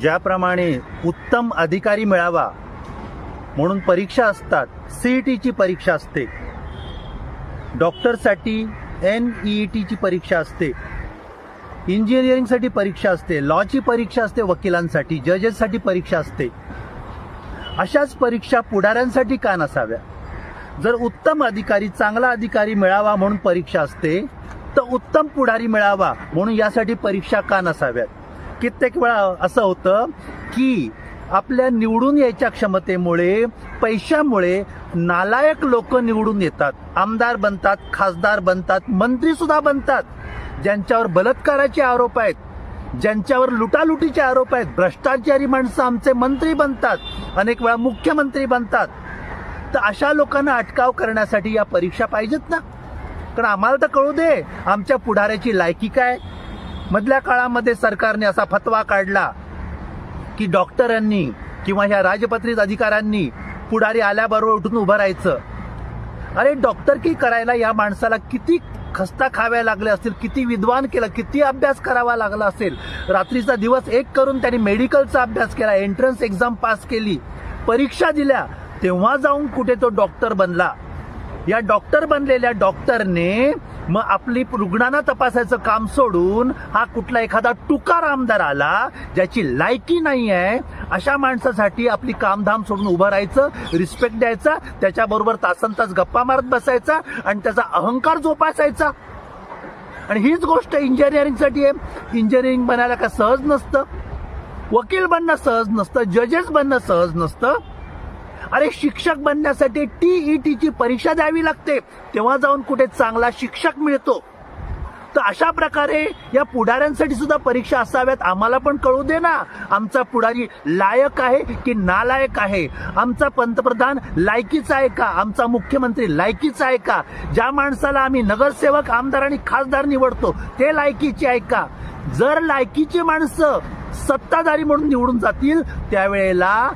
ज्याप्रमाणे उत्तम अधिकारी मिळावा म्हणून परीक्षा असतात, सीईटीची परीक्षा असते, डॉक्टरसाठी NEETची परीक्षा असते, इंजिनिअरिंगसाठी परीक्षा असते, लॉची परीक्षा असते, वकिलांसाठी, जजेससाठी परीक्षा असते, अशाच परीक्षा पुढाऱ्यांसाठी का नसाव्या? जर उत्तम अधिकारी, चांगला अधिकारी मिळावा म्हणून परीक्षा असते, तर उत्तम पुढारी मिळावा म्हणून यासाठी परीक्षा का नसाव्यात? कित्येक वेळा असं होतं की आपल्या निवडून यायच्या क्षमतेमुळे, पैशामुळे नालायक लोक निवडून येतात, आमदार बनतात, खासदार बनतात, मंत्री सुद्धा बनतात, ज्यांच्यावर बलात्काराचे आरोप आहेत, ज्यांच्यावर लुटालुटीचे आरोप आहेत, भ्रष्टाचारी माणसं आमचे मंत्री बनतात, अनेक वेळा मुख्यमंत्री बनतात. तर अशा लोकांना अटकाव करण्यासाठी या परीक्षा पाहिजेत ना? कारण आम्हाला तर कळू दे आमच्या पुढाऱ्याची लायकी काय. मधल्या काळामध्ये सरकारने असा फतवा काढला की डॉक्टरांनी किंवा ह्या राजपत्रित अधिकाऱ्यांनी पुढारी आल्याबरोबर उठून उभं राहायचं. अरे डॉक्टरकी करायला या माणसाला किती खस्ता खाव्या लागल्या असतील, किती विद्वान केलं, किती अभ्यास करावा लागला असेल. रात्रीचा दिवस एक करून त्यांनी मेडिकलचा अभ्यास केला, एंट्रन्स एक्झाम पास केली, परीक्षा दिल्या, तेव्हा जाऊन कुठे तो डॉक्टर बनला. या डॉक्टर बनलेल्या डॉक्टरने मग आपली रुग्णांना तपासायचं काम सोडून हा कुठला एखादा टुकार आमदार आला ज्याची लायकी नाही आहे, अशा माणसासाठी आपली कामधाम सोडून उभं राहायचं, रिस्पेक्ट द्यायचा, त्याच्याबरोबर तासनतास गप्पा मारत बसायचा आणि त्याचा अहंकार जोपासायचा. आणि हीच गोष्ट इंजिनिअरिंगसाठी आहे. इंजिनिअरिंग बनायला का सहज नसतं, वकील बनणं सहज नसतं, जजेस बनणं सहज नसतं. अरे शिक्षक बनण्यासाठी TETची परीक्षा द्यावी लागते, तेव्हा जाऊन कुठे चांगला शिक्षक मिळतो. तर अशा प्रकारे या पुढाऱ्यांसाठी सुद्धा परीक्षा असाव्यात. आम्हाला पण कळू दे ना आमचा पुढारी लायक आहे की नालायक आहे, आमचा पंतप्रधान लायकीचा आहे का, आमचा मुख्यमंत्री लायकीचा आहे का, ज्या माणसाला आम्ही नगरसेवक, आमदार आणि खासदार निवडतो ते लायकीचे आहे का. जर लायकीची माणसं सत्ताधारी म्हणून निवडून जातील त्यावेळेला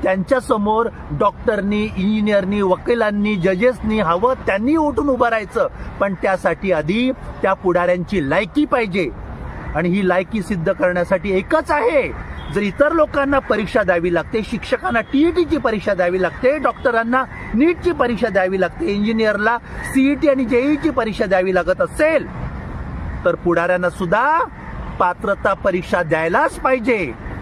त्यांच्या समोर डॉक्टरनी, इंजिनियरनी, वकिलांनी, जजेसनी हवं त्यांनी उठून उभं राहायचं. पण त्यासाठी आधी त्या पुढाऱ्यांची लायकी पाहिजे. आणि ही लायकी सिद्ध करण्यासाठी एकच आहे, जर इतर लोकांना परीक्षा द्यावी लागते, शिक्षकांना TETची परीक्षा द्यावी लागते, डॉक्टरांना नीटची परीक्षा द्यावी लागते, इंजिनियरला CET आणि JEEची परीक्षा द्यावी लागत असेल, तर पुढाऱ्यांना सुद्धा पात्रता परीक्षा द्यायलाच पाहिजे.